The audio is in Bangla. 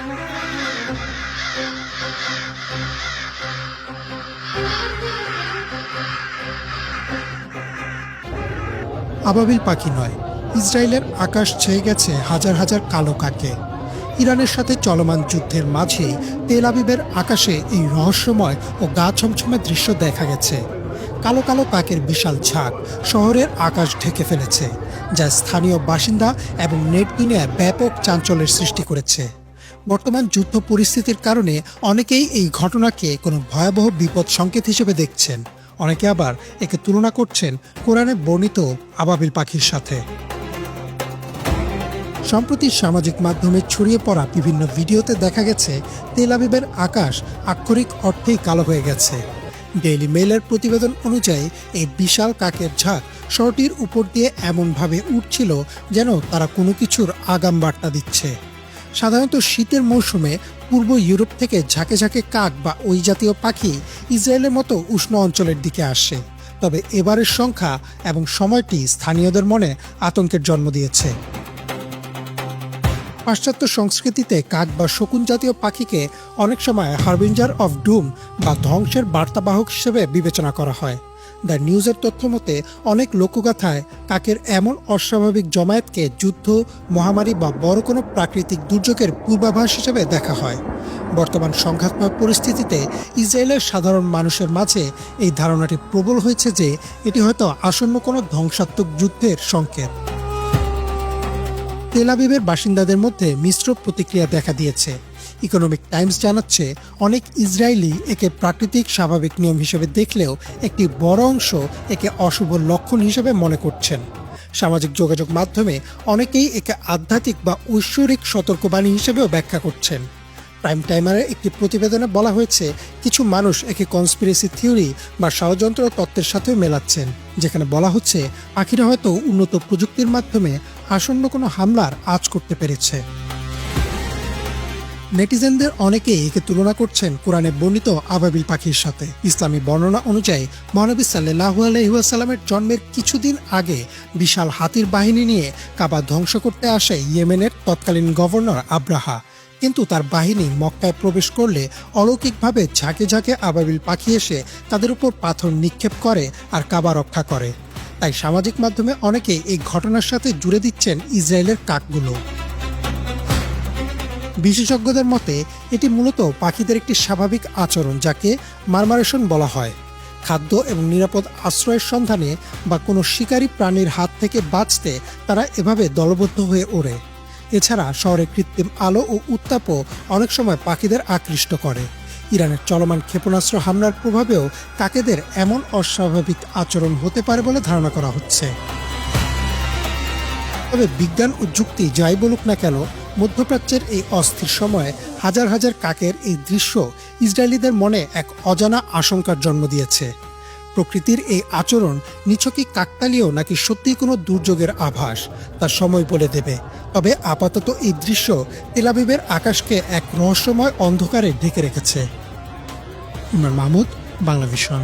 আবাবিল পাখি নয়, ইসরায়েলের আকাশ ছেয়ে গেছে হাজার হাজার কালো কাকে। ইরানের সাথে চলমান যুদ্ধের মাঝেই তেল আবিবের আকাশে এই রহস্যময় ও গা ছমছমে দৃশ্য দেখা গেছে। কালো কালো কাকের বিশাল ঝাঁক শহরের আকাশ ঢেকে ফেলেছে, যা স্থানীয় বাসিন্দা এবং নেট দুনিয়ায় ব্যাপক চাঞ্চল্যের সৃষ্টি করেছে। বর্তমান যুদ্ধ পরিস্থিতির কারণে অনেকেই এই ঘটনাকে কোনো ভয়াবহ বিপদ সংকেত হিসেবে দেখছেন, অনেকে আবার একে তুলনা করছেন কোরআনে বর্ণিত আবাবিল পাখির সাথে। সম্প্রতি সামাজিক মাধ্যমে ছড়িয়ে পড়া বিভিন্ন ভিডিওতে দেখা গেছে তেল আবিবের আকাশ আক্ষরিক অর্থেই কালো হয়ে গেছে। ডেইলি মেইলের প্রতিবেদন অনুযায়ী এই বিশাল কাকের ঝাঁক শহরটির উপর দিয়ে এমনভাবে উঠছিল যেন তারা কোনো কিছুর আগাম বার্তা দিচ্ছে। সাধারণত শীতের মৌসুমে পূর্ব ইউরোপ থেকে ঝাঁকে ঝাঁকে কাক বা ওই জাতীয় পাখি ইসরায়েলের মতো উষ্ণ অঞ্চলের দিকে আসে, তবে এবারের সংখ্যা এবং সময়টি স্থানীয়দের মনে আতঙ্কের জন্ম দিয়েছে। পাশ্চাত্য সংস্কৃতিতে কাক বা শকুন জাতীয় পাখিকে অনেক সময় হারবিঞ্জার অফ ডুম বা ধ্বংসের বার্তাবাহক হিসেবে বিবেচনা করা হয়। দ্য নিউজের তথ্য মতে অনেক লোকগাথায় কাকের এমন অস্বাভাবিক জমায়েতকে যুদ্ধ, মহামারী বা বড় কোনো প্রাকৃতিক দুর্যোগের পূর্বাভাস হিসেবে দেখা হয়। বর্তমান সংঘাতময় পরিস্থিতিতে ইসরায়েলের সাধারণ মানুষের মাঝে এই ধারণাটি প্রবল হয়েছে যে এটি হয়তো আসন্ন কোনো ধ্বংসাত্মক যুদ্ধের সংকেত। তেল আবিবের বাসিন্দাদের মধ্যে মিশ্র প্রতিক্রিয়া দেখা দিয়েছে। ইকোনমিক টাইমস জানাচ্ছে অনেক ইসরায়েলি একে প্রাকৃতিক স্বাভাবিক নিয়ম হিসেবে দেখলেও একটি বড় অংশ একে অশুভ লক্ষণ হিসেবে মনে করছেন। সামাজিক যোগাযোগ মাধ্যমে অনেকেই একে আধ্যাত্মিক বা ঐশ্বরিক সতর্কবাণী হিসেবেও ব্যাখ্যা করছেন। প্রাইম টাইমারের একটি প্রতিবেদনে বলা হয়েছে কিছু মানুষ একে কনস্পিরেসি থিওরি বা ষড়যন্ত্র তত্ত্বের সাথেও মেলাচ্ছেন, যেখানে বলা হচ্ছে পাখিরা হয়তো উন্নত প্রযুক্তির মাধ্যমে আসন্ন কোনো হামলার আঁচ করতে পেরেছে। নেটিজেনদের অনেকেই একে তুলনা করছেন কোরআনে বর্ণিত আবাবিল পাখির সাথে। ইসলামী বর্ণনা অনুযায়ী মহানবী সাল্লাল্লাহু আলাইহি ওয়াসাল্লামের জন্মের কিছুদিন আগে বিশাল হাতির বাহিনী নিয়ে কাবা ধ্বংস করতে আসে ইয়েমেনের তৎকালীন গভর্নর আব্রাহা, কিন্তু তার বাহিনী মক্কায় প্রবেশ করলে অলৌকিকভাবে ঝাঁকে ঝাঁকে আবাবিল পাখি এসে তাদের উপর পাথর নিক্ষেপ করে আর কাবা রক্ষা করে। তাই সামাজিক মাধ্যমে অনেকেই এই ঘটনার সাথে জুড়ে দিচ্ছেন ইসরায়েলের কাকগুলো। বিশেষজ্ঞদের মতে এটি মূলত পাখিদের একটি স্বাভাবিক আচরণ, যাকে মারমারেশন বলা হয়। খাদ্য এবং নিরাপদ আশ্রয়ের সন্ধানে বা কোনো শিকারী প্রাণীর হাত থেকে বাঁচতে তারা এভাবে দলবদ্ধ হয়ে ওড়ে। এছাড়া শহরে কৃত্রিম আলো ও উত্তাপও অনেক সময় পাখিদের আকৃষ্ট করে। ইরানের চলমান ক্ষেপণাস্ত্র হামলার প্রভাবেও কাকেদের এমন অস্বাভাবিক আচরণ হতে পারে বলে ধারণা করা হচ্ছে। তবে বিজ্ঞান ও যুক্তি যাই বলুক না কেন, মধ্যপ্রাচ্যের এই অস্থির সময়ে হাজার হাজার কাকের এই দৃশ্য ইসরায়েলিদের মনে এক অজানা আশঙ্কার জন্ম দিয়েছে। প্রকৃতির এই আচরণ নিছকই কাকতালীয় নাকি সত্যিই কোনো দুর্যোগের আভাস, তা সময় বলে দেবে। তবে আপাতত এই দৃশ্য তেল আবিবের আকাশকে এক রহস্যময় অন্ধকারে ঢেকে রেখেছে। ইমরান মাহমুদ, বাংলা ভিশন।